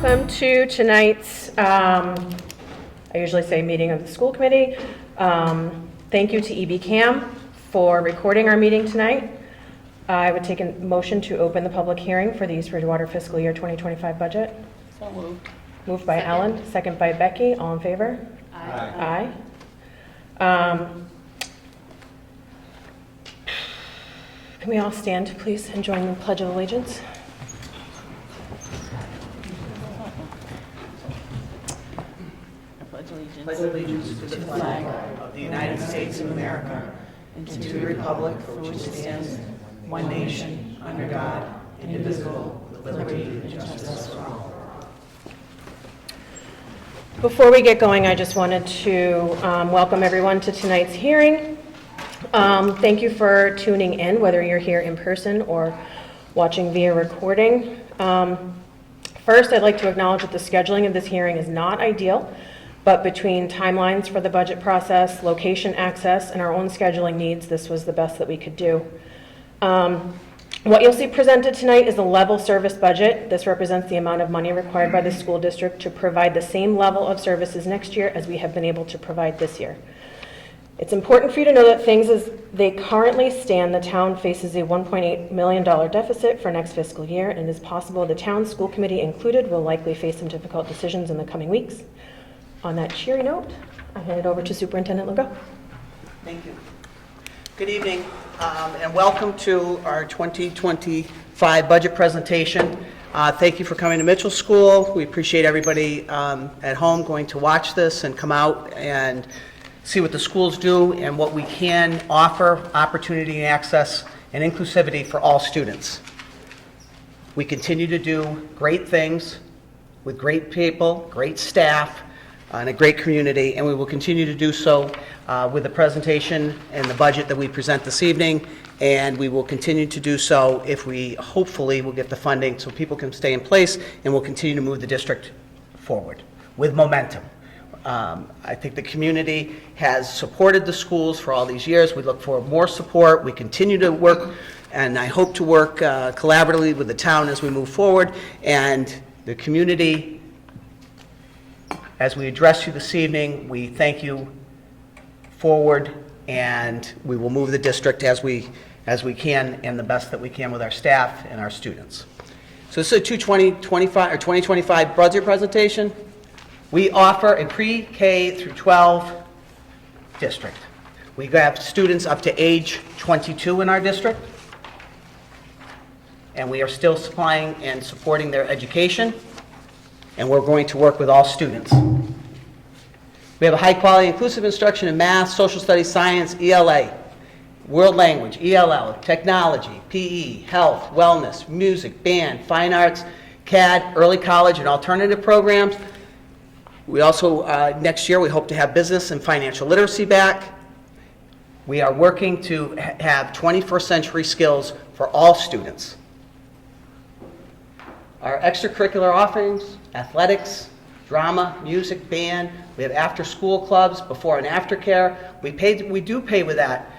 welcome to tonight's, I usually say meeting of the school committee. Thank you to EBCAM for recording our meeting tonight. I would take a motion to open the public hearing for the East Bridgewater fiscal year 2025 budget. So moved. Moved by Ellen, second by Becky. All in favor? Aye. Aye. Can we all stand, please, and join the Pledge of Allegiance? Pledge allegiance to the flag of the United States of America and to the republic for which it stands, one nation, under God, indivisible, with liberty and justice for all. Before we get going, I just wanted to welcome everyone to tonight's hearing. Thank you for tuning in, whether you're here in person or watching via recording. First, I'd like to acknowledge that the scheduling of this hearing is not ideal, but between timelines for the budget process, location access, and our own scheduling needs, this was the best that we could do. What you'll see presented tonight is a level service budget. This represents the amount of money required by the school district to provide the same level of services next year as we have been able to provide this year. It's important for you to know that things as they currently stand, the town faces a $1.8 million deficit for next fiscal year, and it is possible the town school committee included will likely face some difficult decisions in the coming weeks. On that cheery note, I hand it over to Superintendent Legault. Thank you. Good evening, and welcome to our 2025 budget presentation. Thank you for coming to Mitchell School. We appreciate everybody at home going to watch this and come out and see what the schools do and what we can offer, opportunity and access and inclusivity for all students. We continue to do great things with great people, great staff, and a great community, and we will continue to do so with the presentation and the budget that we present this evening, and we will continue to do so if we hopefully will get the funding so people can stay in place, and we'll continue to move the district forward with momentum. I think the community has supported the schools for all these years. We look for more support. We continue to work, and I hope to work collaboratively with the town as we move forward, and the community. As we address you this evening, we thank you forward, and we will move the district as we can and the best that we can with our staff and our students. So this is a 2025 budget presentation. We offer a pre-K through 12 district. We have students up to age 22 in our district, and we are still supplying and supporting their education. And we're going to work with all students. We have a high-quality inclusive instruction in math, social studies, science, ELA, world language, ELL, technology, PE, health, wellness, music, band, fine arts, CAD, early college, and alternative programs. We also, next year, we hope to have business and financial literacy back. We are working to have 21st century skills for all students. Our extracurricular offerings, athletics, drama, music, band. We have after-school clubs, before and after care. We do pay with that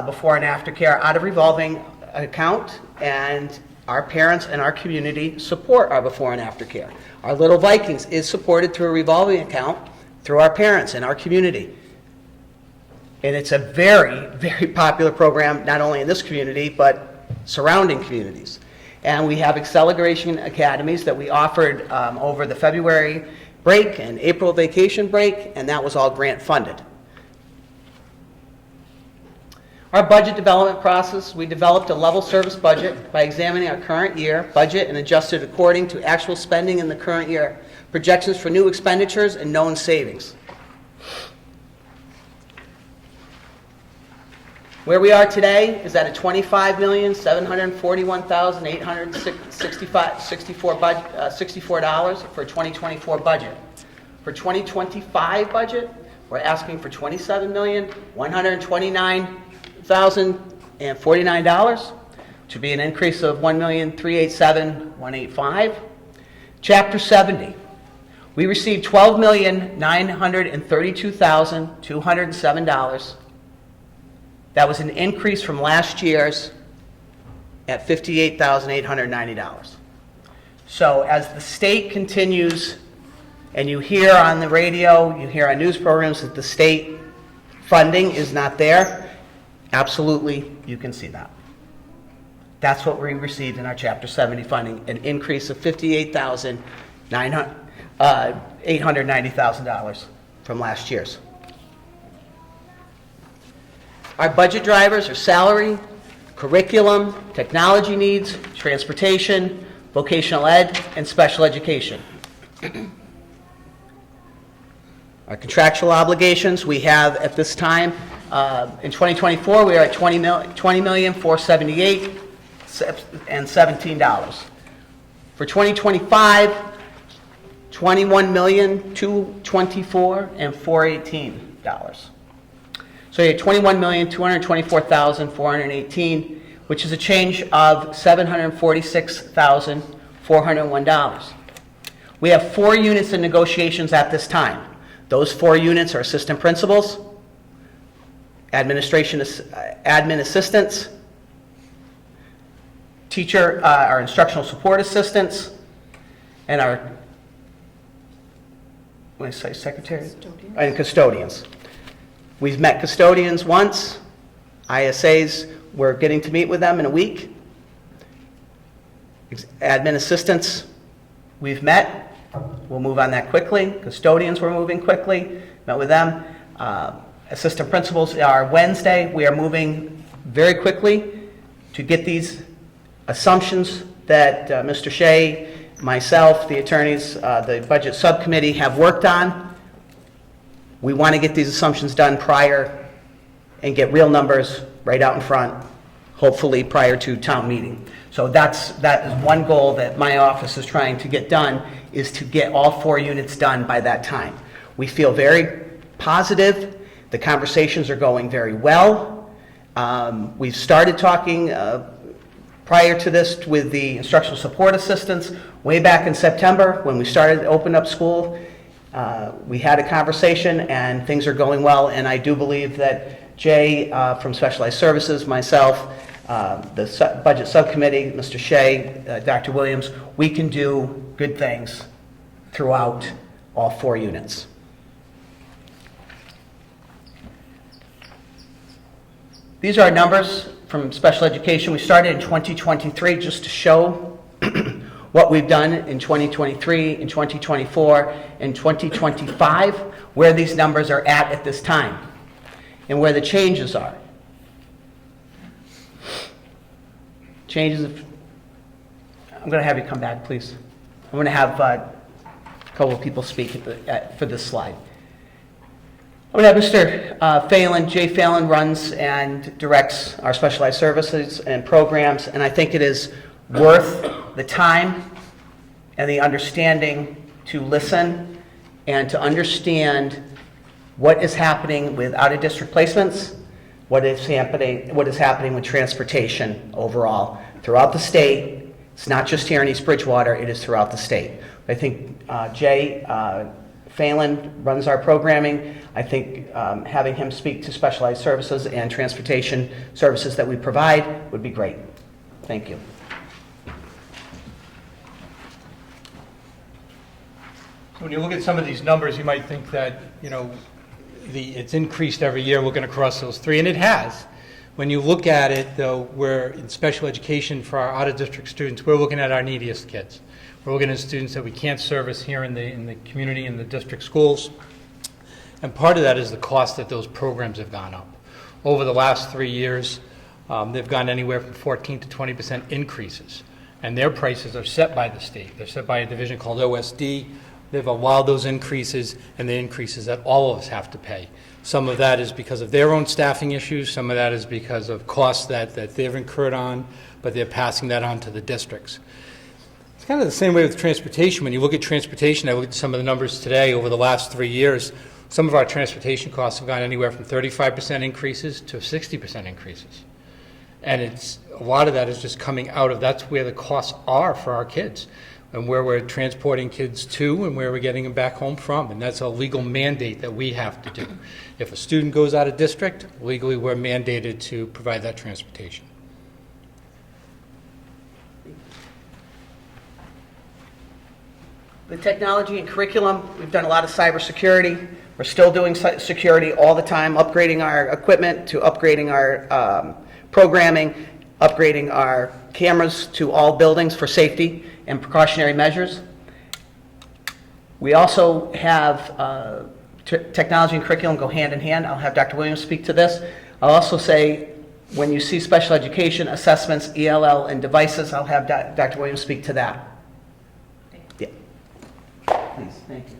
before and after care out of revolving account, and our parents and our community support our before and after care. Our Little Vikings is supported through a revolving account through our parents and our community. And it's a very, very popular program, not only in this community, but surrounding communities. And we have acceleration academies that we offered over the February break and April vacation break, and that was all grant funded. Our budget development process, we developed a level service budget by examining our current year budget and adjusted according to actual spending in the current year, projections for new expenditures and known savings. Where we are today is at a $25,741,864 for 2024 budget. For 2025 budget, we're asking for $27,129,049, to be an increase of $1,387,185. Chapter 70, we received $12,932,207. That was an increase from last year's at $58,890. So as the state continues, and you hear on the radio, you hear on news programs that the state funding is not there, absolutely, you can see that. That's what we received in our Chapter 70 funding, an increase of $890,000 from last year's. Our budget drivers are salary, curriculum, technology needs, transportation, vocational ed, and special education. Our contractual obligations, we have at this time, in 2024, we are at $20,478,17. For 2025, $21,224,418. So you have $21,224,418, which is a change of $746,401. We have 4 units in negotiations at this time. Those 4 units are assistant principals, admin assistants, our instructional support assistants, and our, what did I say, secretary? And custodians. We've met custodians once. ISAs, we're getting to meet with them in a week. Admin assistants, we've met. We'll move on that quickly. Custodians, we're moving quickly. Met with them. Assistant principals are Wednesday. We are moving very quickly to get these assumptions that Mr. Shea, myself, the attorneys, the budget subcommittee have worked on. We want to get these assumptions done prior and get real numbers right out in front, hopefully prior to town meeting. So that is one goal that my office is trying to get done, is to get all 4 units done by that time. We feel very positive. The conversations are going very well. We've started talking prior to this with the instructional support assistants way back in September when we started to open up school. We had a conversation and things are going well, and I do believe that Jay from Specialized Services, myself, the budget subcommittee, Mr. Shea, Dr. Williams, we can do good things throughout all 4 units. These are our numbers from special education. We started in 2023 just to show what we've done in 2023, in 2024, in 2025, where these numbers are at this time, and where the changes are. Changes of, I'm going to have you come back, please. I'm going to have a couple of people speak for this slide. I'm going to have Mr. Phelan. Jay Phelan runs and directs our specialized services and programs, and I think it is worth the time and the understanding to listen and to understand what is happening with out-of-district placements, what is happening with transportation overall throughout the state. It's not just here in East Bridgewater, it is throughout the state. I think Jay Phelan runs our programming. I think having him speak to specialized services and transportation services that we provide would be great. Thank you. When you look at some of these numbers, you might think that, it's increased every year. We're going to cross those 3, and it has. When you look at it, though, we're in special education for our out-of-district students. We're looking at our neediest kids. We're looking at students that we can't service here in the community, in the district schools. And part of that is the cost that those programs have gone up. Over the last 3 years, they've gone anywhere from 14 to 20% increases. And their prices are set by the state. They're set by a division called OSD. They've allowed those increases, and the increases that all of us have to pay. Some of that is because of their own staffing issues. Some of that is because of costs that they've incurred on, but they're passing that on to the districts. It's kind of the same way with transportation. When you look at transportation, I looked at some of the numbers today over the last 3 years. Some of our transportation costs have gone anywhere from 35% increases to 60% increases. And a lot of that is just coming out of, that's where the costs are for our kids, and where we're transporting kids to and where we're getting them back home from. And that's a legal mandate that we have to do. If a student goes out of district, legally we're mandated to provide that transportation. The technology and curriculum, we've done a lot of cybersecurity. We're still doing security all the time, upgrading our equipment to upgrading our programming, upgrading our cameras to all buildings for safety and precautionary measures. We also have technology and curriculum go hand in hand. I'll have Dr. Williams speak to this. I'll also say, when you see special education, assessments, ELL, and devices, I'll have Dr. Williams speak to that. Yeah. Please, thank you.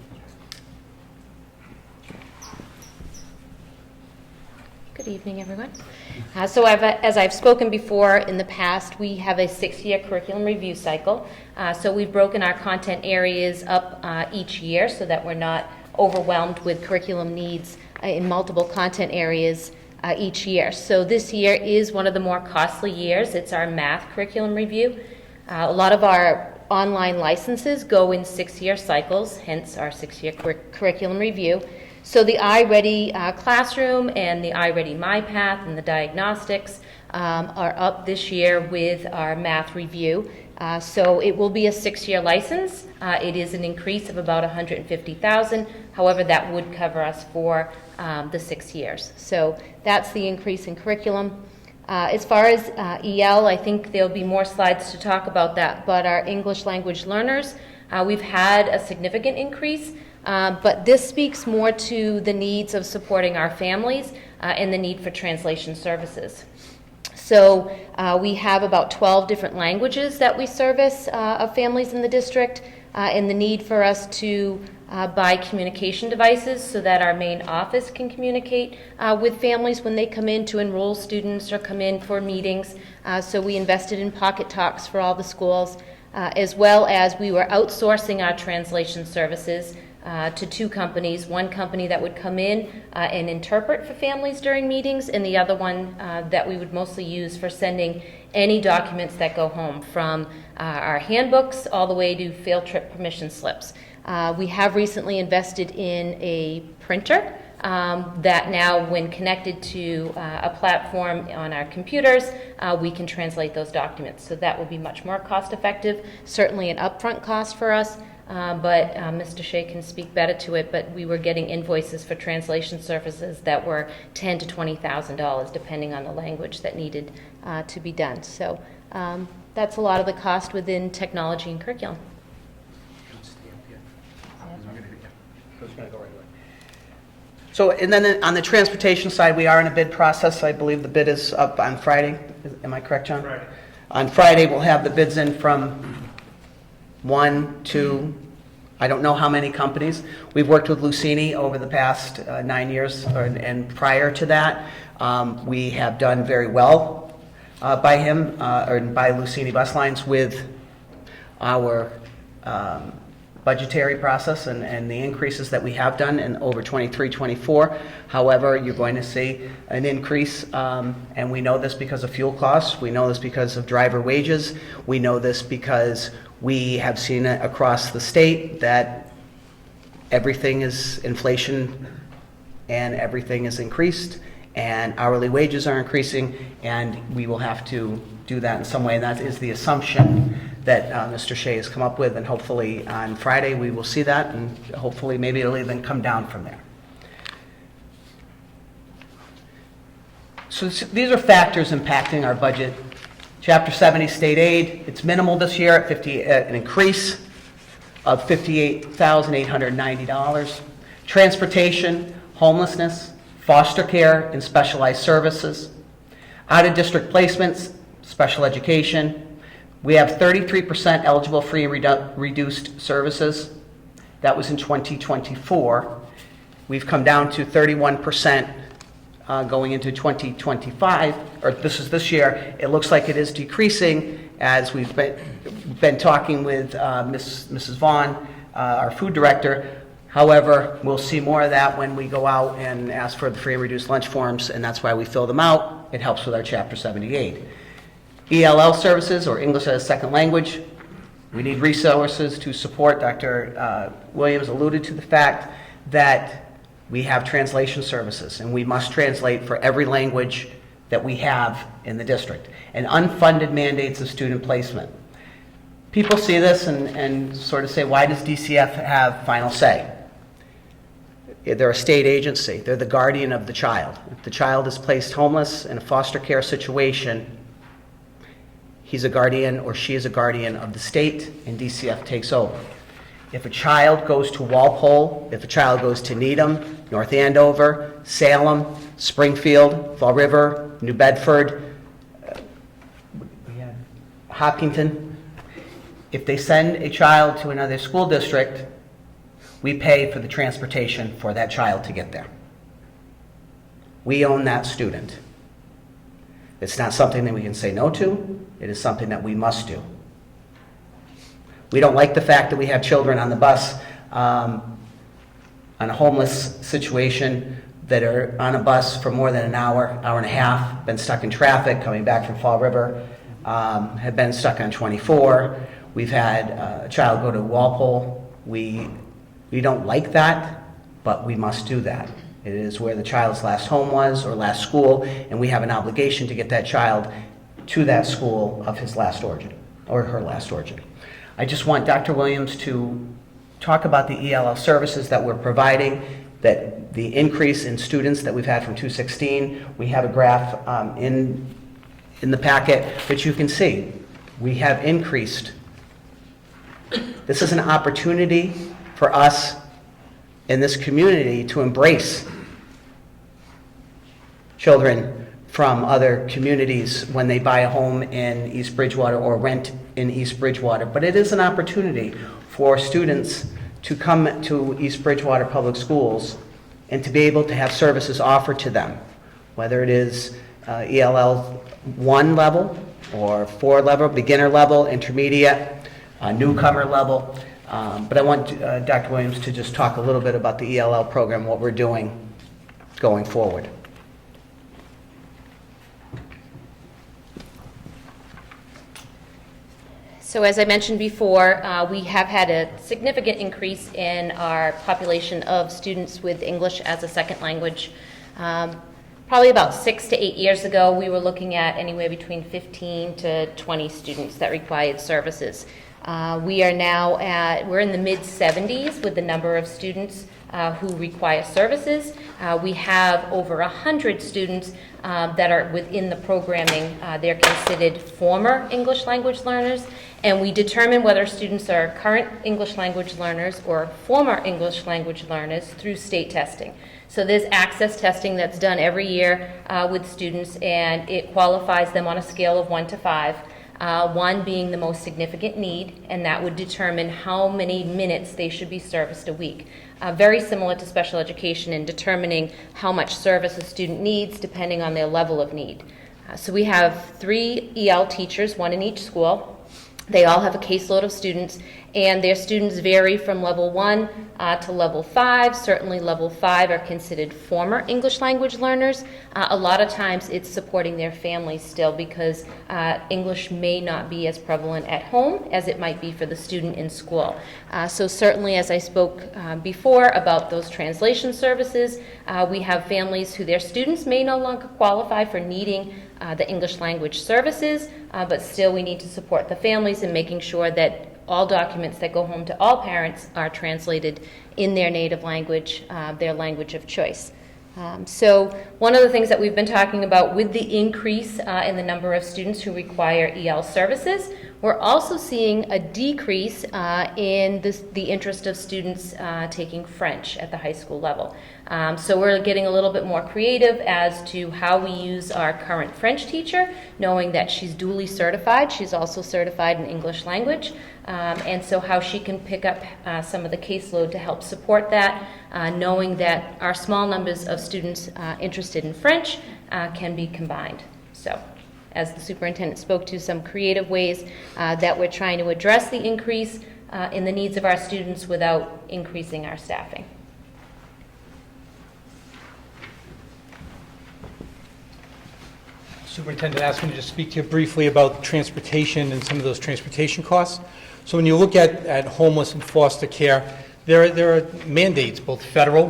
Good evening, everyone. As I've spoken before in the past, we have a 6-year curriculum review cycle. So we've broken our content areas up each year so that we're not overwhelmed with curriculum needs in multiple content areas each year. So this year is one of the more costly years. It's our math curriculum review. A lot of our online licenses go in 6-year cycles, hence our 6-year curriculum review. So the iReady Classroom and the iReady MyPath and the diagnostics are up this year with our math review. So it will be a 6-year license. It is an increase of about $150,000. However, that would cover us for the 6 years. So that's the increase in curriculum. As far as EL, I think there'll be more slides to talk about that. But our English language learners, we've had a significant increase. But this speaks more to the needs of supporting our families and the need for translation services. So we have about 12 different languages that we service of families in the district, and the need for us to buy communication devices so that our main office can communicate with families when they come in to enroll students or come in for meetings. So we invested in Pocket Talks for all the schools, as well as we were outsourcing our translation services to 2 companies, one company that would come in and interpret for families during meetings, and the other one that we would mostly use for sending any documents that go home, from our handbooks all the way to field trip permission slips. We have recently invested in a printer that now, when connected to a platform on our computers, we can translate those documents. So that will be much more cost effective, certainly an upfront cost for us. But Mr. Shea can speak better to it, but we were getting invoices for translation services that were $10,000 to $20,000, depending on the language that needed to be done. So that's a lot of the cost within technology and curriculum. So, and then on the transportation side, we are in a bid process. I believe the bid is up on Friday. Am I correct, John? Friday. On Friday, we'll have the bids in from 1, 2, I don't know how many companies. We've worked with Lucini over the past 9 years, and prior to that, we have done very well by him, or by Lucini Bus Lines, with our budgetary process and the increases that we have done in over 23, 24. However, you're going to see an increase, and we know this because of fuel costs. We know this because of driver wages. We know this because we have seen it across the state that everything is inflation and everything is increased, and hourly wages are increasing, and we will have to do that in some way. And that is the assumption that Mr. Shea has come up with, and hopefully on Friday we will see that, and hopefully maybe it'll even come down from there. So these are factors impacting our budget. Chapter 70 state aid, it's minimal this year at an increase of $58,890. Transportation, homelessness, foster care, and specialized services. Out-of-district placements, special education. We have 33% eligible free and reduced services. That was in 2024. We've come down to 31% going into 2025, or this year. It looks like it is decreasing as we've been talking with Mrs. Vaughn, our food director. However, we'll see more of that when we go out and ask for the free and reduced lunch forms, and that's why we fill them out. It helps with our Chapter 78. ELL services, or English as a Second Language. We need resources to support. Dr. Williams alluded to the fact that we have translation services, and we must translate for every language that we have in the district. And unfunded mandates of student placement. People see this and sort of say, why does DCF have final say? They're a state agency. They're the guardian of the child. If the child is placed homeless in a foster care situation, he's a guardian or she is a guardian of the state, and DCF takes over. If a child goes to Walpole, if a child goes to Needham, North Andover, Salem, Springfield, Fall River, New Bedford, Hopkinton, if they send a child to another school district, we pay for the transportation for that child to get there. We own that student. It's not something that we can say no to. It is something that we must do. We don't like the fact that we have children on the bus on a homeless situation that are on a bus for more than an hour, hour and a half, been stuck in traffic coming back from Fall River, have been stuck on 24. We've had a child go to Walpole. We don't like that, but we must do that. It is where the child's last home was or last school, and we have an obligation to get that child to that school of his last origin or her last origin. I just want Dr. Williams to talk about the ELL services that we're providing, that the increase in students that we've had from 216. We have a graph in the packet that you can see. We have increased. This is an opportunity for us in this community to embrace children from other communities when they buy a home in East Bridgewater or rent in East Bridgewater. But it is an opportunity for students to come to East Bridgewater Public Schools and to be able to have services offered to them, whether it is ELL 1 level or 4 level, beginner level, intermediate, newcomer level. But I want Dr. Williams to just talk a little bit about the ELL program, what we're doing going forward. So as I mentioned before, we have had a significant increase in our population of students with English as a second language. Probably about 6 to 8 years ago, we were looking at anywhere between 15 to 20 students that required services. We are now we're in the mid-70s with the number of students who require services. We have over 100 students that are within the programming. They're considered former English language learners, and we determine whether students are current English language learners or former English language learners through state testing. So there's access testing that's done every year with students, and it qualifies them on a scale of 1 to 5. 1 being the most significant need, and that would determine how many minutes they should be serviced a week. Very similar to special education in determining how much service a student needs depending on their level of need. So we have 3 EL teachers, 1 in each school. They all have a caseload of students, and their students vary from level 1 to level 5. Certainly level 5 are considered former English language learners. A lot of times it's supporting their families still because English may not be as prevalent at home as it might be for the student in school. So certainly, as I spoke before about those translation services, we have families who their students may no longer qualify for needing the English language services, but still we need to support the families in making sure that all documents that go home to all parents are translated in their native language, their language of choice. So one of the things that we've been talking about with the increase in the number of students who require EL services, we're also seeing a decrease in the interest of students taking French at the high school level. So we're getting a little bit more creative as to how we use our current French teacher, knowing that she's duly certified. She's also certified in English language, and so how she can pick up some of the caseload to help support that, knowing that our small numbers of students interested in French can be combined. So, as the superintendent spoke to, some creative ways that we're trying to address the increase in the needs of our students without increasing our staffing. Superintendent asked me to just speak to you briefly about transportation and some of those transportation costs. So when you look at homeless and foster care, there are mandates, both federal,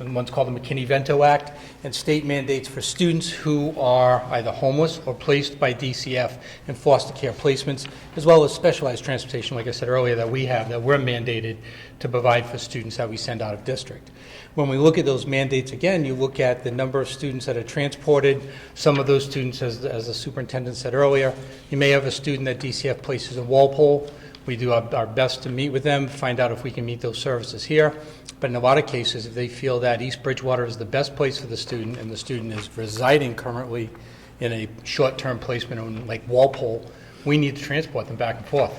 one's called the McKinney-Vento Act, and state mandates for students who are either homeless or placed by DCF in foster care placements, as well as specialized transportation, like I said earlier, that we're mandated to provide for students that we send out of district. When we look at those mandates again, you look at the number of students that are transported. Some of those students, as the superintendent said earlier, you may have a student that DCF places in Walpole. We do our best to meet with them, find out if we can meet those services here. But in a lot of cases, if they feel that East Bridgewater is the best place for the student and the student is residing currently in a short-term placement in like Walpole, we need to transport them back and forth.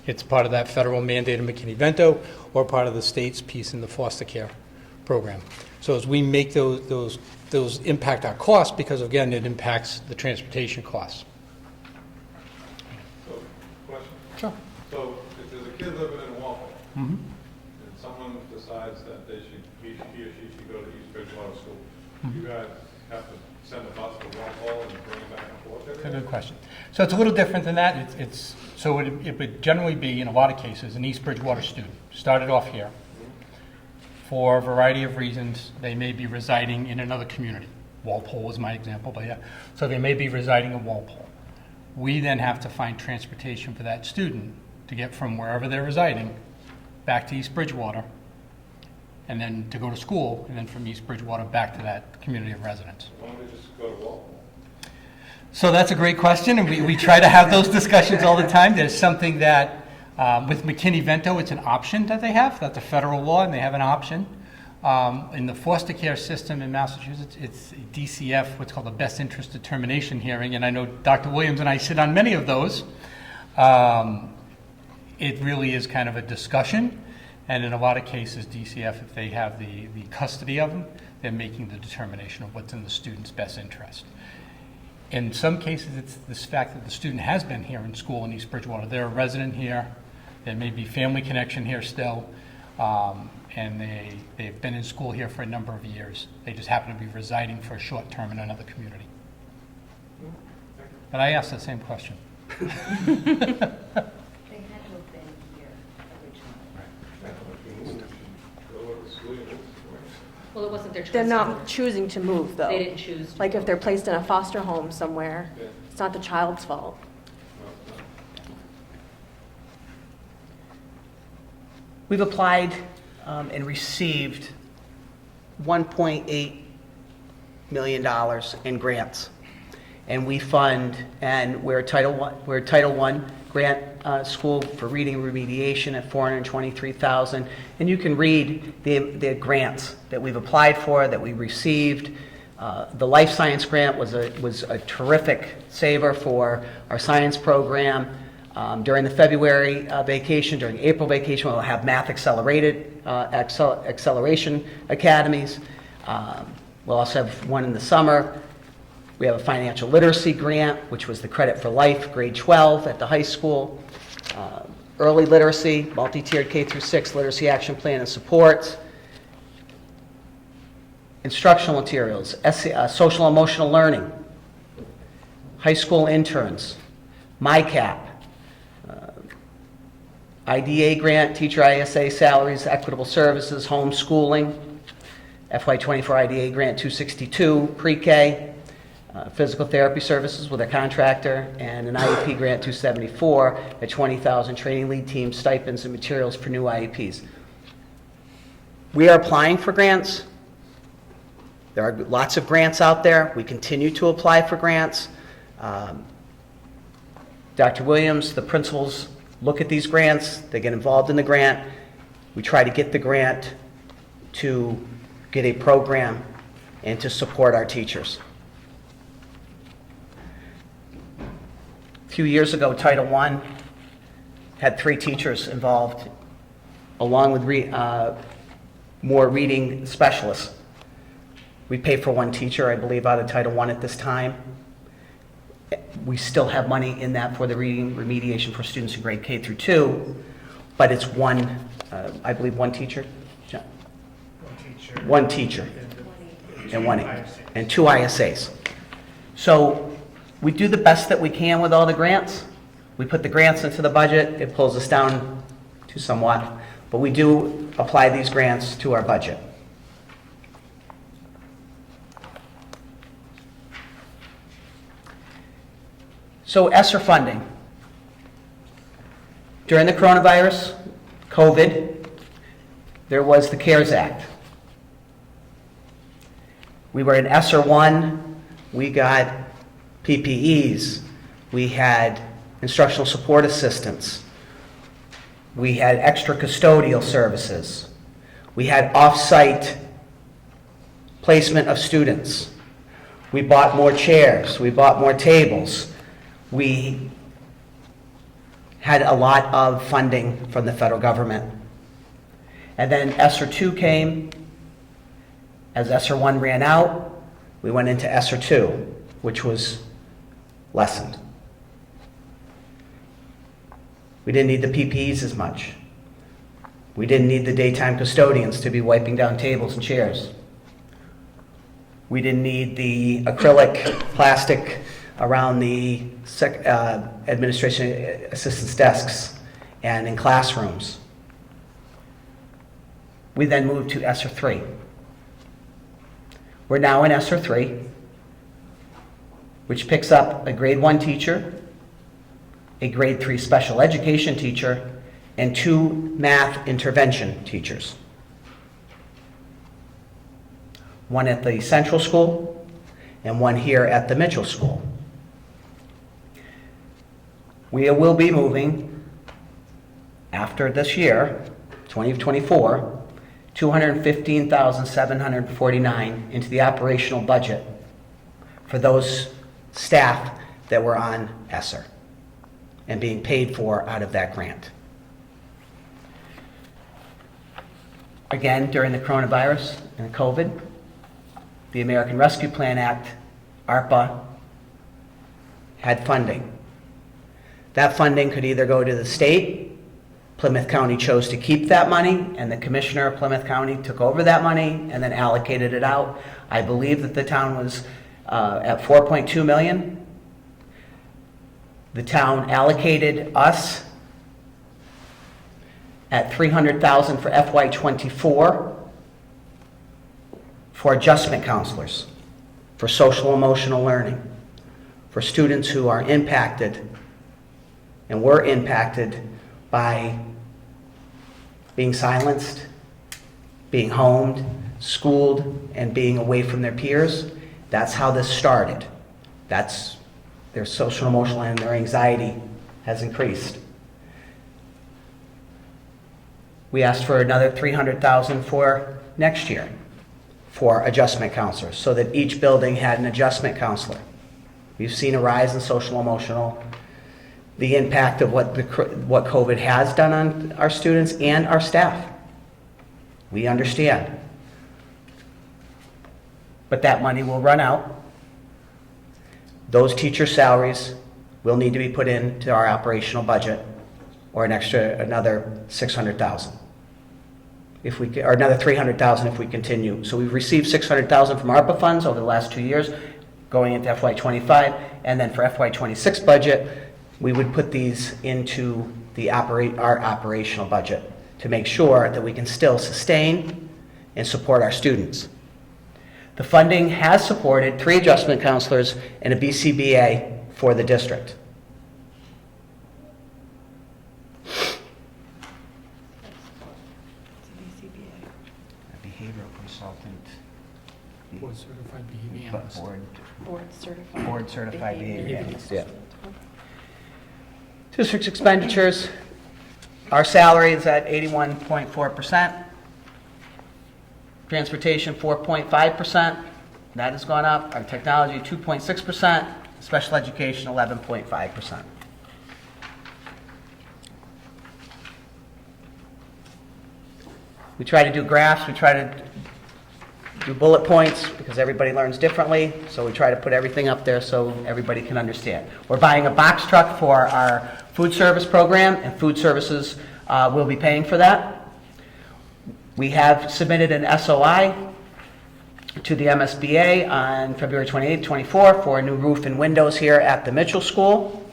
It's part of that federal mandate of McKinney-Vento or part of the state's piece in the foster care program. So as we make those impact our costs, because again, it impacts the transportation costs. So, question? Sure. So, if there's a kid living in Walpole, Mm-hmm. and someone decides that he or she should go to East Bridgewater School, you guys have to send a bus to Walpole and bring it back and forth every That's a day? good question. So it's a little different than that. It would generally be, in a lot of cases, an East Bridgewater student. Started off here. For a variety of reasons, they may be residing in another community. Walpole was my example, but yeah. So they may be residing in Walpole. We then have to find transportation for that student to get from wherever they're residing back to East Bridgewater, and then to go to school, and then from East Bridgewater back to that community of residence. Why don't they just go to Walpole? So that's a great question, and we try to have those discussions all the time. There's something that, with McKinney-Vento, it's an option that they have. That's a federal law, and they have an option. In the foster care system in Massachusetts, it's DCF, what's called a best interest determination hearing, and I know Dr. Williams and I sit on many of those. It really is kind of a discussion, and in a lot of cases, DCF, if they have the custody of them, they're making the determination of what's in the student's best interest. In some cases, it's this fact that the student has been here in school in East Bridgewater. They're a resident here. There may be family connection here still, and they've been in school here for a number of years. They just happen to be residing for a short term in another community. But I asked the same question. They had to have been here originally. Go to the school, you know, Well, it wasn't their choice. They're to not move. choosing to move, though. They didn't choose. to Like if move. they're placed in a foster home somewhere, Yeah. it's not the child's fault. We've applied and received $1.8 million in grants. And we fund, and we're a Title I grant school for reading remediation at $423,000. And you can read the grants that we've applied for, that we received. The life science grant was a terrific saver for our science program. During the February vacation, during April vacation, we'll have math acceleration academies. We'll also have one in the summer. We have a financial literacy grant, which was the Credit for Life, grade 12 at the high school. Early literacy, multi-tiered K through 6 literacy action plan and supports. Instructional materials, social emotional learning, high school interns, MyCap, IDA grant, teacher ISA salaries, equitable services, homeschooling, FY24 IDA grant 262, pre-K, physical therapy services with a contractor, and an IEP grant 274 at $20,000, training lead team stipends and materials for new IEPs. We are applying for grants. There are lots of grants out there. We continue to apply for grants. Dr. Williams, the principals look at these grants. They get involved in the grant. We try to get the grant to get a program and to support our teachers. A few years ago, Title I had 3 teachers involved, along with more reading specialists. We pay for 1 teacher, I believe, out of Title I at this time. We still have money in that for the reading remediation for students in grade K through 2, but it's I believe 1 teacher? John? 1 teacher. And 2 ISAs. So we do the best that we can with all the grants. We put the grants into the budget. It pulls us down to somewhat, but we do apply these grants to our budget. So ESSER funding. During the coronavirus, COVID, there was the CARES Act. We were in ESSER 1, we got PPEs, we had instructional support assistants, we had extra custodial services, we had off-site placement of students, we bought more chairs, we bought more tables, we had a lot of funding from the federal government. And then ESSER 2 came. As ESSER 1 ran out, we went into ESSER 2, which was lessened. We didn't need the PPEs as much. We didn't need the daytime custodians to be wiping down tables and chairs. We didn't need the acrylic plastic around the administration assistants' desks and in classrooms. We then moved to ESSER 3. We're now in ESSER 3, which picks up a grade 1 teacher, a grade 3 special education teacher, and 2 math intervention teachers. One at the central school and one here at the Mitchell School. We will be moving, after this year, 2024, $215,749 into the operational budget for those staff that were on ESSER and being paid for out of that grant. Again, during the coronavirus and COVID, the American Rescue Plan Act, ARPA, had funding. That funding could either go to the state. Plymouth County chose to keep that money, and the commissioner of Plymouth County took over that money and then allocated it out. I believe that the town was at $4.2 million. The town allocated us at $300,000 for FY24 for adjustment counselors, for social emotional learning, for students who are impacted and were impacted by being silenced, being homed, schooled, and being away from their peers. That's how this started. That's their social emotional and their anxiety has increased. We asked for another $300,000 for next year for adjustment counselors, so that each building had an adjustment counselor. We've seen a rise in social emotional, the impact of what COVID has done on our students and our staff. We understand. But that money will run out. Those teacher salaries will need to be put into our operational budget, or another $600,000. Or another $300,000 if we continue. So we've received $600,000 from ARPA funds over the last 2 years, going into FY25, and then for FY26 budget, we would put these into our operational budget to make sure that we can still sustain and support our students. The funding has supported 3 adjustment counselors and a BCBA for the district. A behavioral consultant. Board certified behavior analyst. Board certified behavior analyst, yeah. District's expenditures, our salary is at 81.4%. Transportation, 4.5%. That has gone up. Our technology, 2.6%. Special education, 11.5%. We try to do graphs. We try to do bullet points because everybody learns differently. So we try to put everything up there so everybody can understand. We're buying a box truck for our food service program, and food services will be paying for that. We have submitted an SOI to the MSBA on February 28, 24 for a new roof and windows here at the Mitchell School.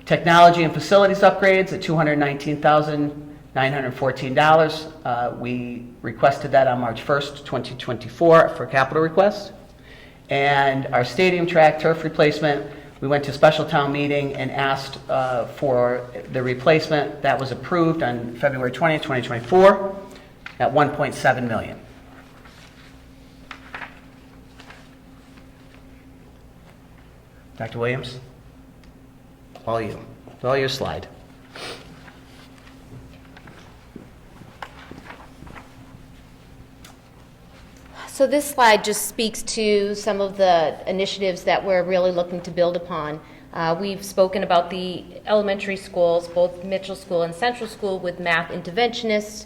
Technology and facilities upgrades at $219,914. We requested that on March 1st, 2024 for capital request. And our stadium track turf replacement, We went to special town meeting and asked for the replacement. That was approved on February 20th, 2024 at $1.7 million. Dr. Williams? All you. All your slide. So this slide just speaks to some of the initiatives that we're really looking to build upon. We've spoken about the elementary schools, both Mitchell School and Central School, with math interventionists.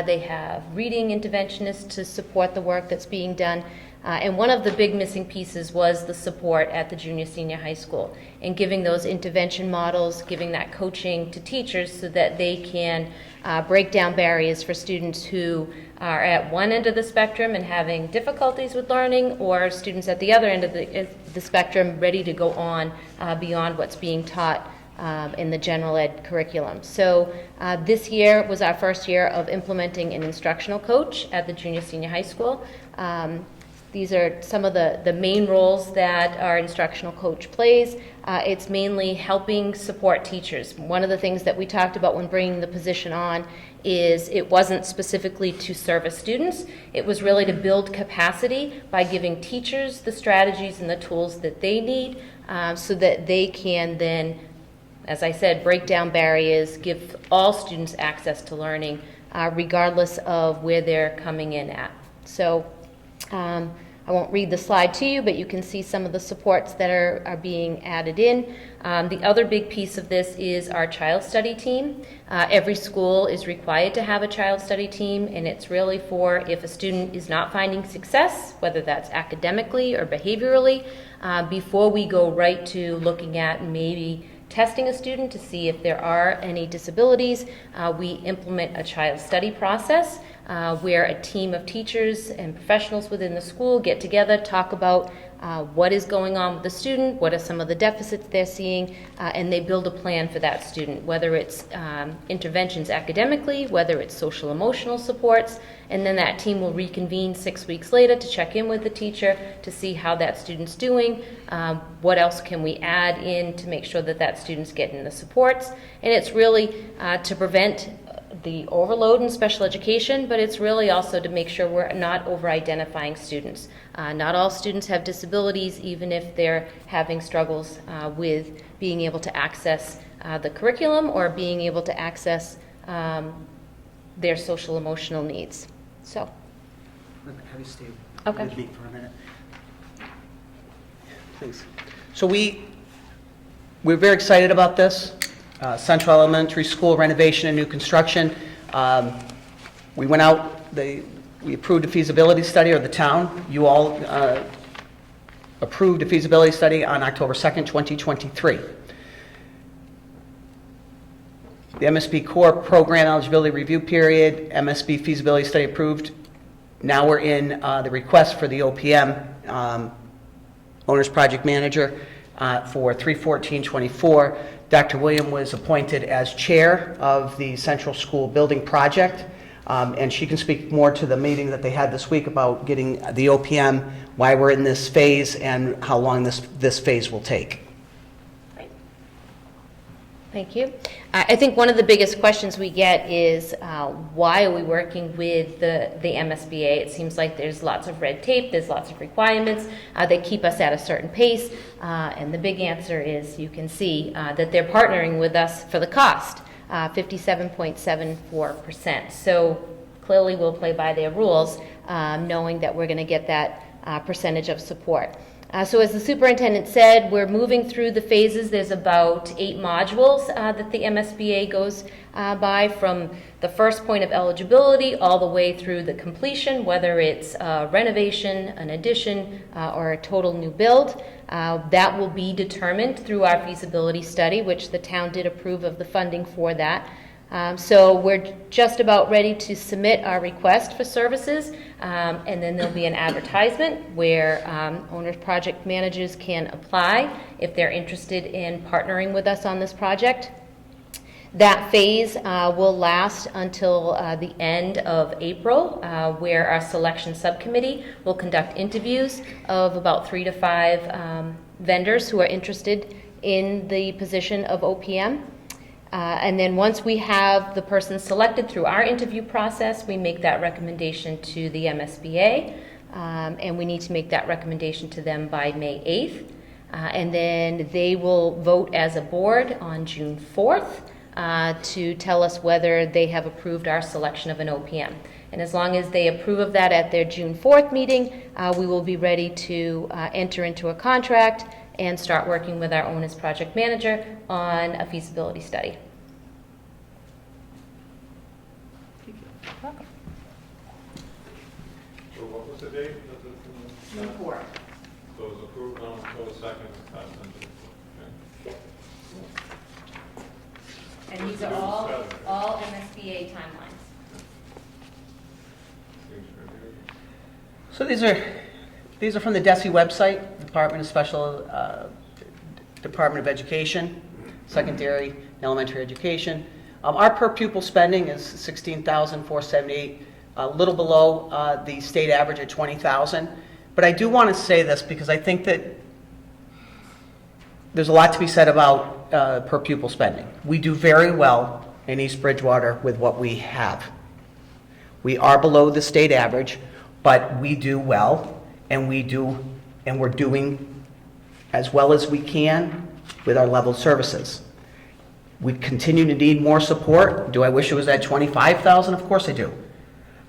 They have reading interventionists to support the work that's being done. And one of the big missing pieces was the support at the junior senior high school and giving those intervention models, giving that coaching to teachers so that they can break down barriers for students who are at one end of the spectrum and having difficulties with learning, or students at the other end of the spectrum ready to go on beyond what's being taught in the general ed curriculum. So this year was our first year of implementing an instructional coach at the junior senior high school. These are some of the main roles that our instructional coach plays. It's mainly helping support teachers. One of the things that we talked about when bringing the position on is it wasn't specifically to service students. It was really to build capacity by giving teachers the strategies and the tools that they need so that they can then, as I said, break down barriers, give all students access to learning regardless of where they're coming in at. So I won't read the slide to you, but you can see some of the supports that are being added in. The other big piece of this is our child study team. Every school is required to have a child study team, and it's really for if a student is not finding success, whether that's academically or behaviorally, before we go right to looking at maybe testing a student to see if there are any disabilities. We implement a child study process where a team of teachers and professionals within the school get together, talk about what is going on with the student, what are some of the deficits they're seeing, and they build a plan for that student, whether it's interventions academically, whether it's social emotional supports, and then that team will reconvene 6 weeks later to check in with the teacher to see how that student's doing, what else can we add in to make sure that that student's getting the supports. And it's really to prevent the overload in special education, but it's really also to make sure we're not over-identifying students. Not all students have disabilities, even if they're having struggles with being able to access the curriculum or being able to access their social emotional needs. So. Have you stay Okay. with me for a minute? Please. So we're very excited about this. Central Elementary School renovation and new construction. We went out, we approved a feasibility study, or the town, you all approved a feasibility study on October 2nd, 2023. The MSB Core Program Eligibility Review Period, MSB feasibility study approved. Now we're in the request for the OPM, Owner's Project Manager, for 3/14/24. Dr. William was appointed as chair of the Central School Building Project, and she can speak more to the meeting that they had this week about getting the OPM, why we're in this phase, and how long this phase will take. Thank you. I think one of the biggest questions we get is why are we working with the MSBA? It seems like there's lots of red tape, there's lots of requirements, they keep us at a certain pace, and the big answer is you can see that they're partnering with us for the cost, 57.74%. So clearly we'll play by their rules, knowing that we're going to get that percentage of support. So as the superintendent said, we're moving through the phases. There's about 8 modules that the MSBA goes by, from the first point of eligibility all the way through the completion, whether it's renovation, an addition, or a total new build. That will be determined through our feasibility study, which the town did approve of the funding for that. So we're just about ready to submit our request for services, and then there'll be an advertisement where owners project managers can apply if they're interested in partnering with us on this project. That phase will last until the end of April, where our selection subcommittee will conduct interviews of about 3 to 5 vendors who are interested in the position of OPM. And then once we have the person selected through our interview process, we make that recommendation to the MSBA, and we need to make that recommendation to them by May 8th. And then they will vote as a board on June 4th to tell us whether they have approved our selection of an OPM. And as long as they approve of that at their June 4th meeting, we will be ready to enter into a contract and start working with our own as project manager on a feasibility study. So what was the date? June 4th. So it was approved on October 2nd, passed on June 4th. Okay. And these are all MSBA timelines. Seems pretty good. So these are from the DESE website, Department of Education, Secondary and Elementary Education. Our per pupil spending is $16,478, a little below the state average at $20,000. But I do want to say this because I think that there's a lot to be said about per pupil spending. We do very well in East Bridgewater with what we have. We are below the state average, but we do well, and we're doing as well as we can with our level services. We continue to need more support. Do I wish it was at $25,000? Of course I do.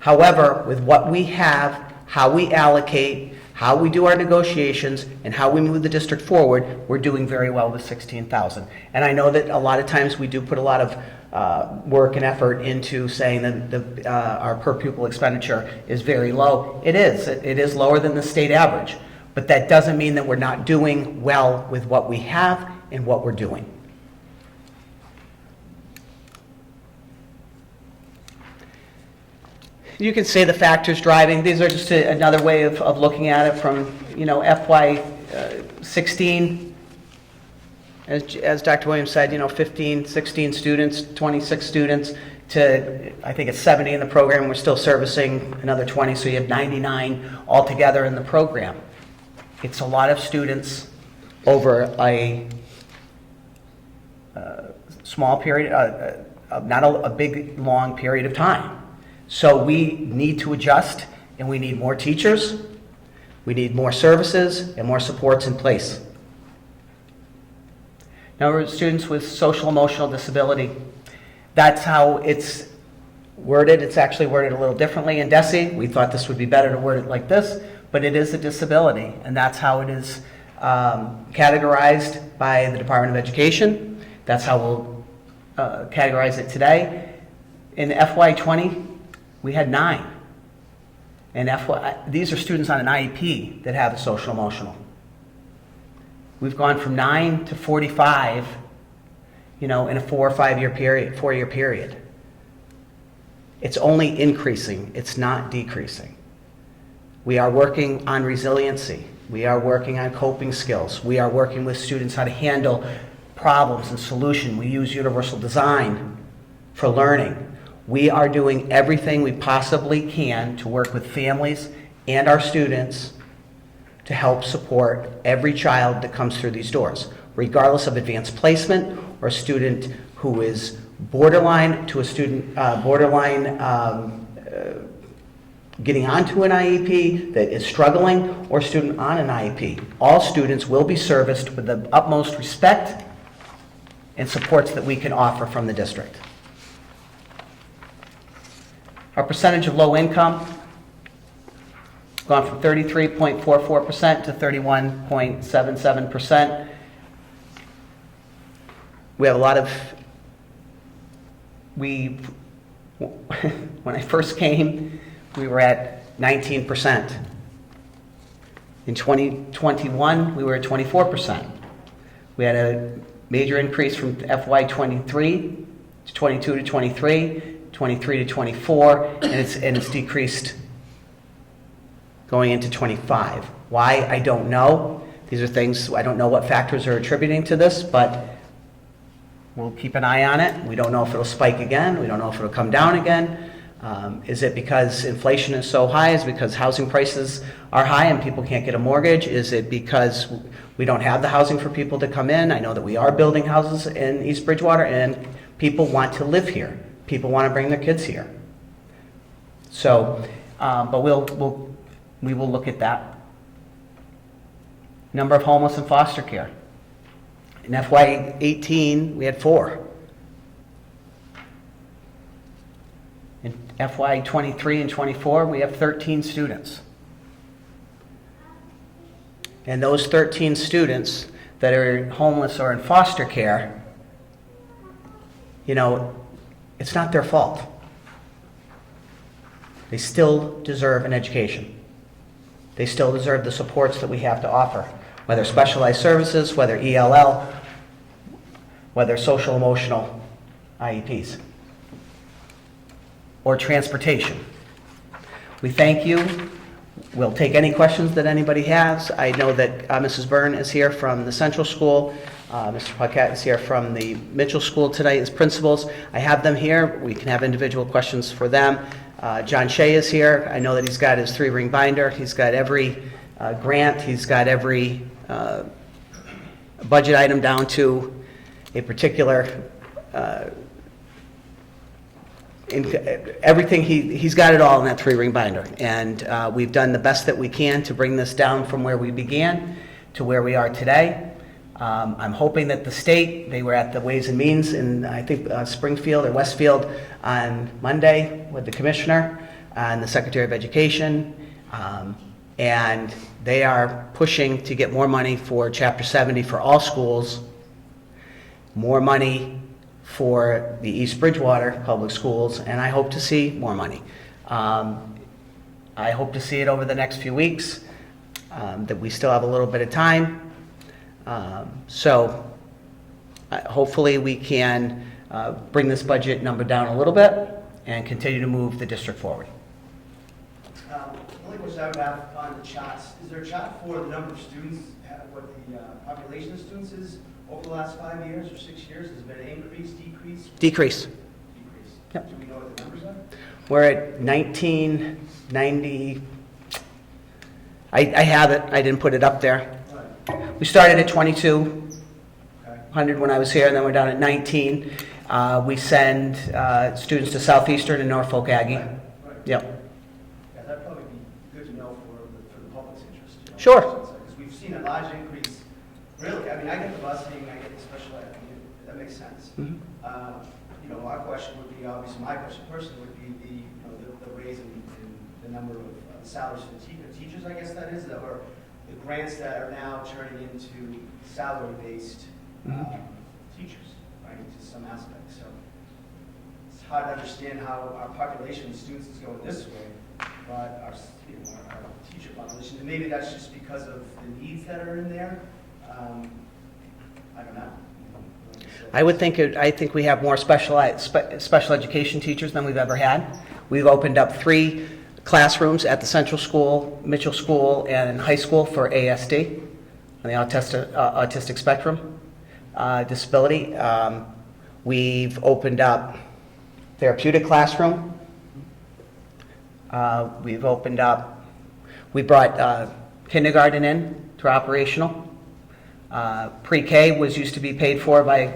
However, with what we have, how we allocate, how we do our negotiations, and how we move the district forward, we're doing very well with $16,000. And I know that a lot of times we do put a lot of work and effort into saying that our per pupil expenditure is very low. It is. It is lower than the state average. But that doesn't mean that we're not doing well with what we have and what we're doing. You can say the factors driving. These are just another way of looking at it from, FY 16. As Dr. Williams said, 15, 16 students, 26 students, to, I think it's 70 in the program. We're still servicing another 20, so you have 99 altogether in the program. It's a lot of students over a small period, not a big, long period of time. So we need to adjust, and we need more teachers, we need more services, and more supports in place. Now, students with social emotional disability, that's how it's worded. It's actually worded a little differently in DESE. We thought this would be better to word it like this, but it is a disability, and that's how it is categorized by the Department of Education. That's how we'll categorize it today. In FY20, we had 9. And these are students on an IEP that have a social emotional. We've gone from 9 to 45, in a 4 or 5 year period, 4-year period. It's only increasing, it's not decreasing. We are working on resiliency. We are working on coping skills. We are working with students how to handle problems and solution. We use universal design for learning. We are doing everything we possibly can to work with families and our students to help support every child that comes through these doors, regardless of advanced placement or a student who is borderline to a student getting onto an IEP that is struggling, or student on an IEP. All students will be serviced with the utmost respect and supports that we can offer from the district. Our percentage of low income, gone from 33.44% to 31.77%. We have a lot of, when I first came, we were at 19%. In 2021, we were at 24%. We had a major increase from FY23 to 22 to 23. 23 to 24, and it's decreased going into 25. Why? I don't know. These are things, I don't know what factors are attributing to this, but we'll keep an eye on it. We don't know if it'll spike again. We don't know if it'll come down again. Is it because inflation is so high? Is it because housing prices are high and people can't get a mortgage? Is it because we don't have the housing for people to come in? I know that we are building houses in East Bridgewater, and people want to live here. People want to bring their kids here. So, but we will look at that. Number of homeless in foster care. In FY18, we had 4. In FY23 and 24, we have 13 students. And those 13 students that are homeless or in foster care, you know, it's not their fault. They still deserve an education. They still deserve the supports that we have to offer, whether specialized services, whether ELL, whether social emotional IEPs, or transportation. We thank you. We'll take any questions that anybody has. I know that Mrs. Byrne is here from the Central School. Mr. Paquette is here from the Mitchell School tonight as principals. I have them here. We can have individual questions for them. John Shea is here. I know that he's got his 3-ring binder. He's got every grant. He's got every budget item down to a particular everything. He's got it all in that 3-ring binder, and we've done the best that we can to bring this down from where we began to where we are today. I'm hoping that the state, they were at the Ways and Means in, I think, Springfield or Westfield on Monday with the commissioner and the Secretary of Education, and they are pushing to get more money for Chapter 70 for all schools, more money for the East Bridgewater Public Schools, and I hope to see more money. I hope to see it over the next few weeks, that we still have a little bit of time. So hopefully we can bring this budget number down a little bit and continue to move the district forward. The only question I would have on the charts, is there a chart for the number of students, what the population of students is over the last 5 years or 6 years? Has there been an increase, decrease? Decrease. Decrease. Yep. Do we know what the numbers are? We're at 1990. I have it. I didn't put it up there. Right. We started at 2,200 Okay. when I was here, and then we're down at 19. We send students to Southeastern and Norfolk Aggie. Right. Yep. Yeah, that'd probably be good to know for the public's interest. You know? Sure. Because we've seen a large increase. Really, I mean, I get the busing, I get the special ed, I mean, that makes sense. Mhm. You know, our question would be, obviously, my question personally would be the raise in the number of salaries for the teachers, I guess that is, that were the grants that are now turning into salary-based teachers, right, to some aspect. So it's hard to understand how our population of students is going this way, but our teacher population, and maybe that's just because of the needs that are in there. I don't know. I think we have more special education teachers than we've ever had. We've opened up 3 classrooms at the Central School, Mitchell School, and high school for ASD, on the autistic spectrum disability. We've opened up therapeutic classroom. We brought kindergarten in to our operational. Pre-K used to be paid for by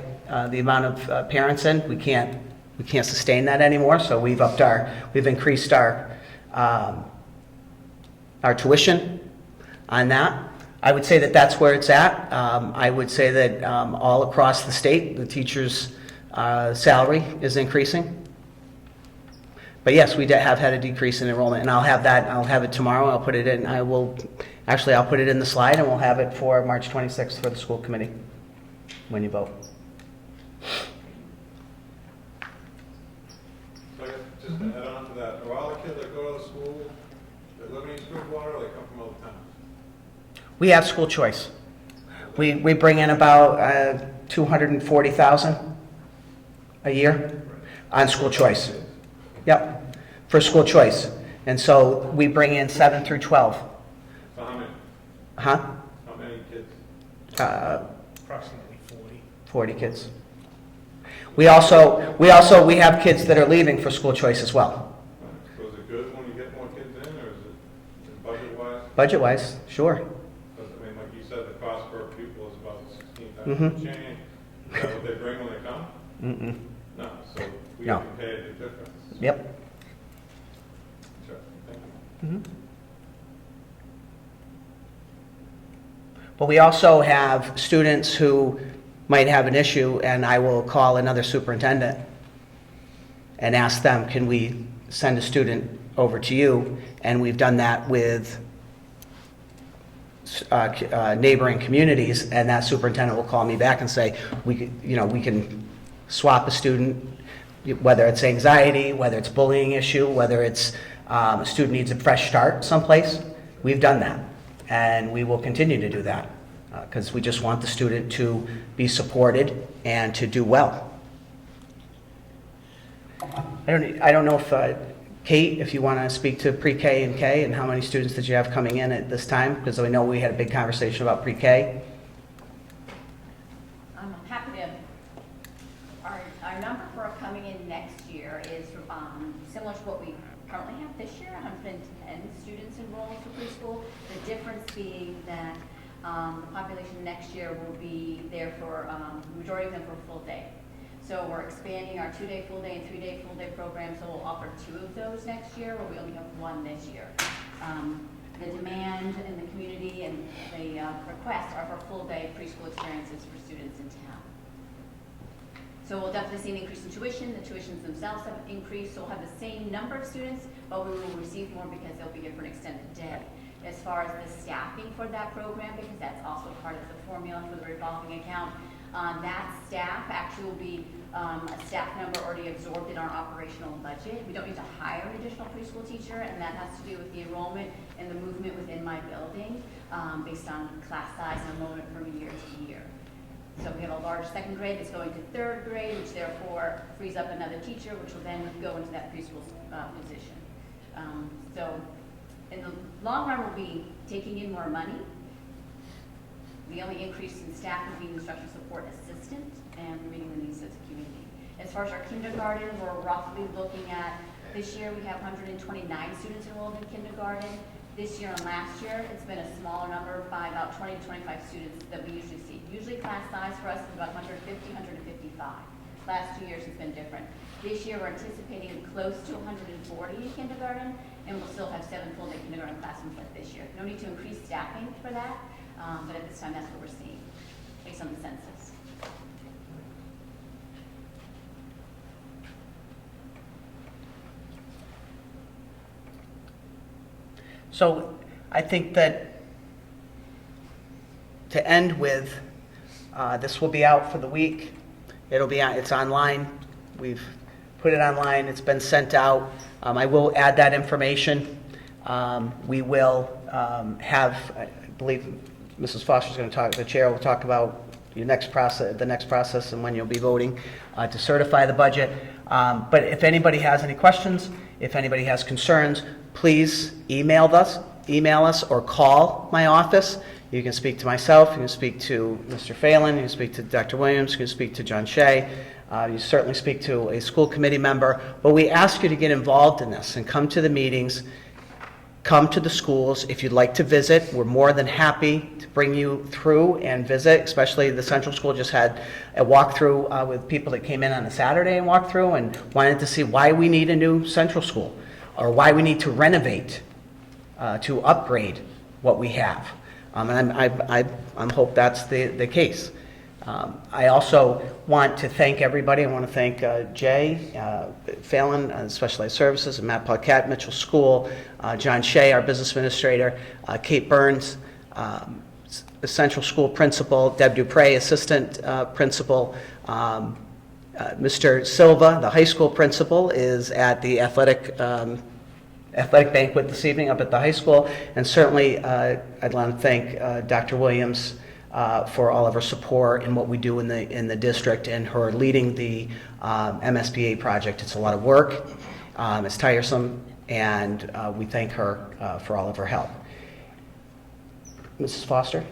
the amount of parents in. We can't sustain that anymore, so we've increased our tuition on that. I would say that that's where it's at. I would say that all across the state, the teachers' salary is increasing. But yes, we have had a decrease in enrollment, and I'll have it tomorrow. I'll put it in. I'll put it in the slide, and we'll have it for March 26th for the school committee when you vote. So just to add on to that, are all the kids that go to the school, they live in East Bridgewater, or they come from other towns? We have school choice. We bring in about 240,000 a year on school choice. Yep, for school choice. And so we bring in 7 through 12. So how many? Huh? How many kids? Approximately 40 kids. We have kids that are leaving for school choice as well. Budget-wise, sure. Because, I mean, like you said, the cost per pupil is about 16,000 Mhm. change. Is that what they bring when they come? Mm-mm. No, so we No. have to pay the difference. Yep. Interesting, thank you. Mhm. But we also have students who might have an issue, and I will call another superintendent and ask them, can we send a student over to you? And we've done that with neighboring communities, and that superintendent will call me back and say, we can swap a student, whether it's anxiety, whether it's bullying issue, whether it's a student needs a fresh start someplace. We've done that, and we will continue to do that, because we just want the student to be supported and to do well. I don't know if, Kate, if you want to speak to pre-K and K, and how many students did you have coming in at this time? Because I know we had a big conversation about pre-K. I'm happy to, our number for coming in next year is similar to what we currently have this year, 110 students enrolled for preschool. The difference being that the population next year will be there for, the majority of them for a full day. So we're expanding our 2-day full day and 3-day full day program, so we'll offer 2 of those next year, where we only have 1 this year. The demand in the community and the requests are for full day preschool experiences for students in town. So we'll definitely see an increase in tuition. The tuitions themselves have increased, so we'll have the same number of students, but we will receive more because they'll be here for an extended day. As far as the staffing for that program, because that's also part of the formula for the revolving account, that staff actually will be a staff number already absorbed in our operational budget. We don't need to hire an additional preschool teacher, and that has to do with the enrollment and the movement within my building based on class size and enrollment from year to year. So we have a large second grade that's going to third grade, which therefore frees up another teacher, which will then go into that preschool position. So in the long run, we'll be taking in more money. The only increase in staff would be the instructional support assistant and meeting the needs of the community. As far as our kindergarten, we're roughly looking at, this year we have 129 students enrolled in kindergarten. This year and last year, it's been a smaller number by about 20 to 25 students that we usually see. Usually class size for us is about 150, 155. Last 2 years it's been different. This year we're anticipating close to 140 in kindergarten, and we'll still have 7 full-day kindergarten classrooms like this year. No need to increase staffing for that. But at this time, that's what we're seeing, based on the census. So I think that to end with, this will be out for the week. It'll be out, it's online. We've put it online. It's been sent out. I will add that information. We will have, I believe Mrs. Foster's going to talk, the chair will talk about your next process, the next process and when you'll be voting to certify the budget. But if anybody has any questions, if anybody has concerns, please email us or call my office. You can speak to myself, you can speak to Mr. Phelan, you can speak to Dr. Williams, you can speak to John Shea, you certainly speak to a school committee member, but we ask you to get involved in this and come to the meetings, come to the schools. If you'd like to visit, we're more than happy to bring you through and visit, especially the Central School just had a walkthrough with people that came in on a Saturday and walked through and wanted to see why we need a new Central School or why we need to renovate, to upgrade what we have. And I hope that's the case. I also want to thank everybody. I want to thank Jay Phelan, Specialized Services, and Matt Paquette, Mitchell School, John Shea, our business administrator, Kate Burns, Central School principal, Deb Dupre, assistant principal, Mr. Silva, the high school principal, is at the athletic banquet this evening up at the high school, and certainly I'd want to thank Dr. Williams for all of her support and what we do in the district and her leading the MSBA project. It's a lot of work, it's tiresome, and we thank her for all of her help. Mrs. Foster?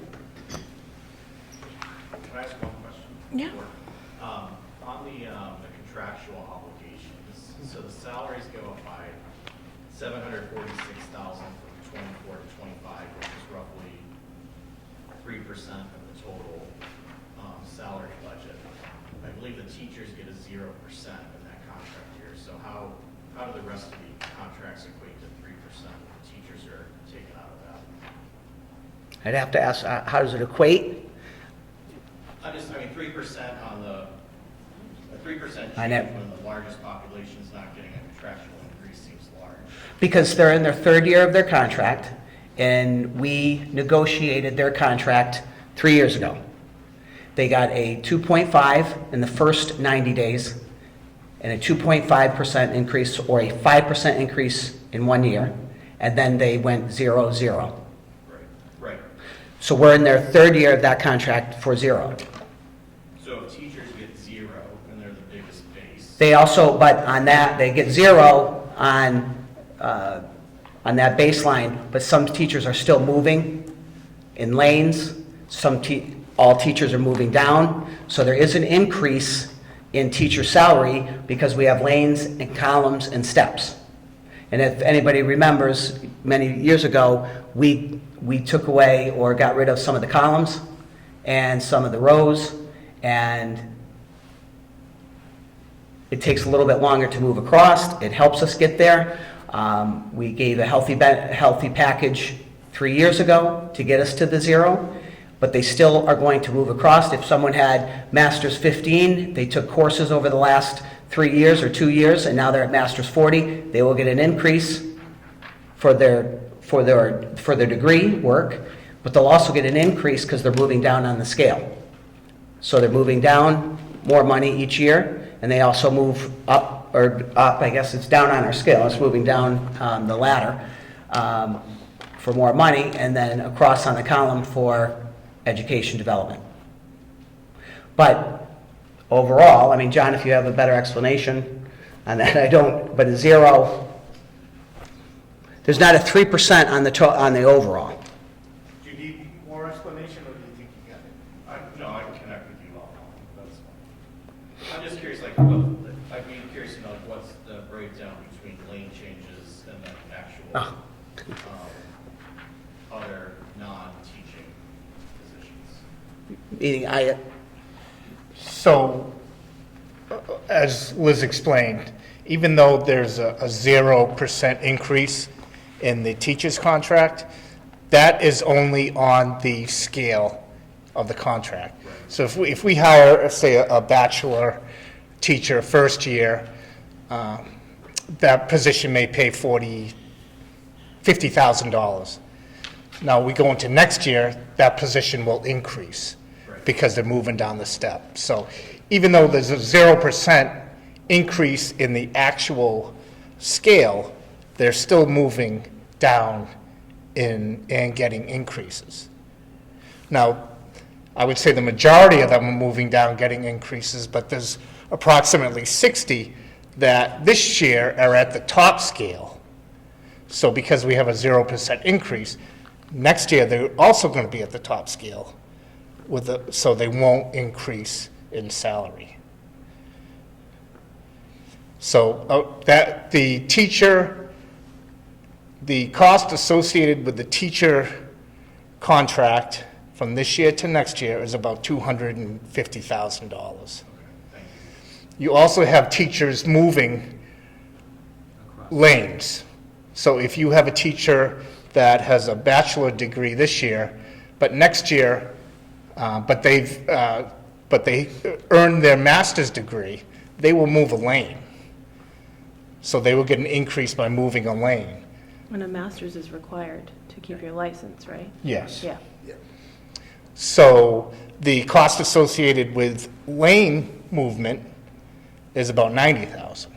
Can I ask one question? Yeah. On the contractual obligations, so the salaries go up by $746,000 from '24 to '25, which is roughly 3% of the total salary budget. I believe the teachers get a 0% in that contract year. So how do the rest of the contracts equate to 3% that the teachers are taken out of that? I'd have to ask, how does it equate? I mean, 3% on a 3% I change know. when the largest population is not getting a contractual increase seems large. Because they're in their third year of their contract, and we negotiated their contract 3 years ago. They got a 2.5 in the first 90 days, and a 2.5% increase, or a 5% increase in 1 year, and then they went 0-0. Right. So we're in their third year of that contract for 0. So if teachers get 0 and they're the biggest base, They also, but on that, they get 0 on that baseline, but some teachers are still moving in lanes. All teachers are moving down. So there is an increase in teacher salary because we have lanes and columns and steps. And if anybody remembers, many years ago, we took away or got rid of some of the columns and some of the rows, and it takes a little bit longer to move across. It helps us get there. We gave a healthy package 3 years ago to get us to the 0, but they still are going to move across. If someone had Masters 15, they took courses over the last 3 years or 2 years, and now they're at Masters 40, they will get an increase for their degree work, but they'll also get an increase because they're moving down on the scale. So they're moving down more money each year, and they also move up, I guess it's down on our scale, it's moving down the ladder for more money, and then across on the column for education development. But overall, I mean, John, if you have a better explanation on that, I don't, but a 0, there's not a 3% on the overall. Do you need more explanation, or do you think you got it? no, I can connect with you all. That's fine. I'm just curious, I'd be curious to know what's the breakdown between lane changes and then actual other non-teaching positions. Meaning, So, as Liz explained, even though there's a 0% increase in the teacher's contract, that is only on the scale of the contract. So if we hire, say, a bachelor teacher first year, that position may pay $50,000. Now, we go into next year, that position will increase because they're moving down the step. So even though there's a 0% increase in the actual scale, they're still moving down and getting increases. Now, I would say the majority of them are moving down, getting increases, but there's approximately 60 that this year are at the top scale. So because we have a 0% increase, next year they're also going to be at the top scale, so they won't increase in salary. So that the cost associated with the teacher contract from this year to next year is about $250,000. You also have teachers moving lanes. So if you have a teacher that has a bachelor degree this year, but next year, but they earned their master's degree, they will move a lane. So they will get an increase by moving a lane. And a master's is required to keep your license, right? Yes. Yeah. So the cost associated with lane movement is about $90,000.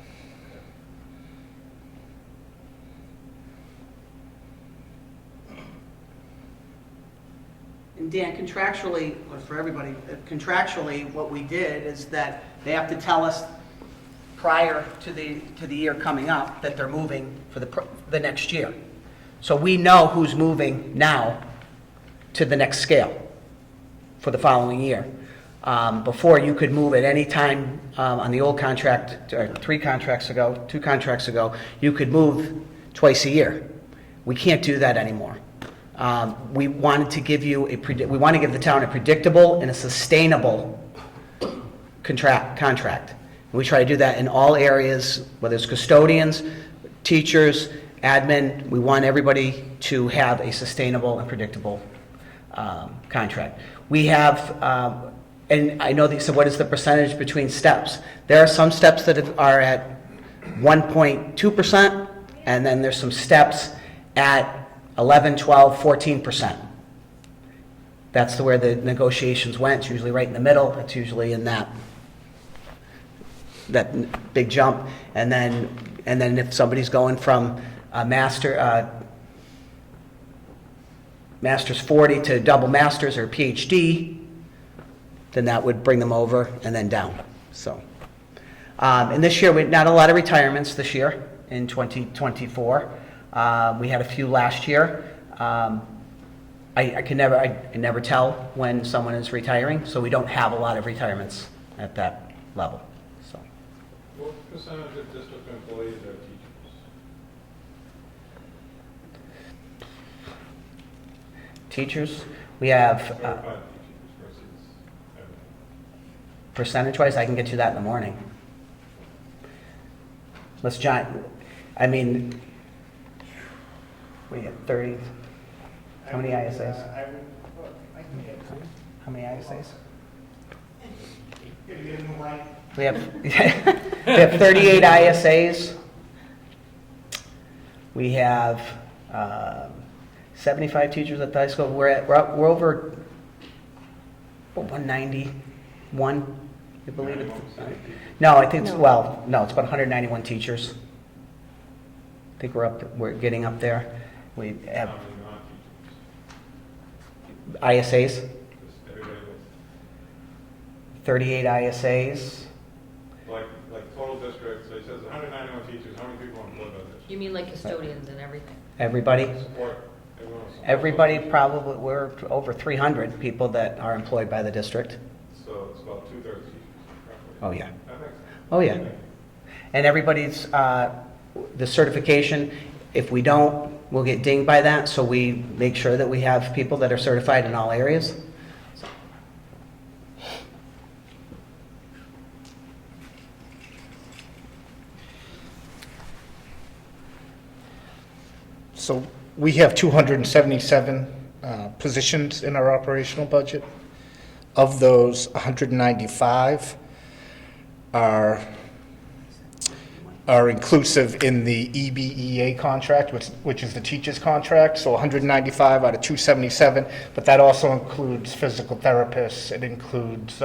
And Dan, contractually, or for everybody, contractually, what we did is that they have to tell us prior to the year coming up that they're moving for the next year. So we know who's moving now to the next scale for the following year. Before, you could move at any time on the old contract, or 2 contracts ago, you could move twice a year. We can't do that anymore. We wanted to give you we want to give the town a predictable and a sustainable contract. We try to do that in all areas, whether it's custodians, teachers, admin. We want everybody to have a sustainable and predictable contract. We have, and I know that you said, what is the percentage between steps? There are some steps that are at 1.2%, and then there's some steps at 11, 12, 14%. That's where the negotiations went. It's usually right in the middle. It's usually in that big jump. And then if somebody's going from a master's 40 to double master's or PhD, then that would bring them over and then down. So, and this year, not a lot of retirements this year in 2024. We had a few last year. I can never tell when someone is retiring, so we don't have a lot of retirements at that level. So, What percentage of district employees are teachers? Teachers, we have, Certified teachers versus everything. percentage-wise, I can get you that in the morning. Let's, John, I mean, we have 30, how many ISAs? How many ISAs? We have, we have 38 ISAs. We have 75 teachers at the high school. We're over 191, I believe it. No, I think it's, well, no, it's about 191 teachers. I think we're getting up there. We have How many non-teachers? ISAs, Just everybody was, 38 ISAs. like total district, so he says 191 teachers, how many people are employed by this? You mean like custodians and everything? Everybody? Support, everyone else. Everybody, probably, we're over 300 people that are employed by the district. So it's about 2/3 teachers, roughly. Oh, yeah. That makes sense. Oh, yeah. And everybody's, the certification, if we don't, we'll get dinged by that, so we make sure that we have people that are certified in all areas. So we have 277 positions in our operational budget. Of those, 195 are inclusive in the EBEA contract, which is the teacher's contract, so 195 out of 277, but that also includes physical therapists, it includes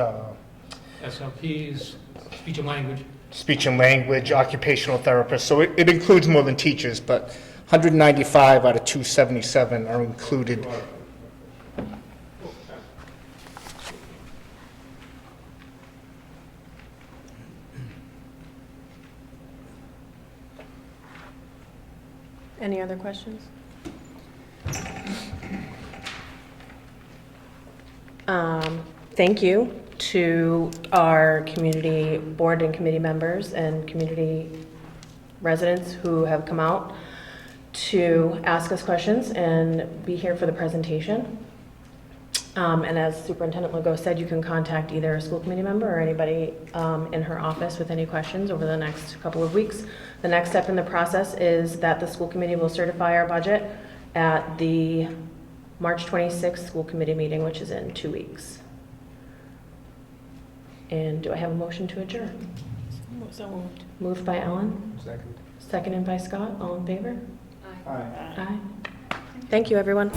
SLPs, speech and language. speech and language, occupational therapists, so it includes more than teachers, but 195 out of 277 are included. Any other questions? Thank you to our community board and committee members and community residents who have come out to ask us questions and be here for the presentation. And as Superintendent Legault said, you can contact either a school committee member or anybody in her office with any questions over the next couple of weeks. The next step in the process is that the school committee will certify our budget at the March 26th school committee meeting, which is in 2 weeks. And do I have a motion to adjourn? So moved. Moved by Ellen. Seconded by Scott. All in favor? Aye. Aye. Thank you, everyone.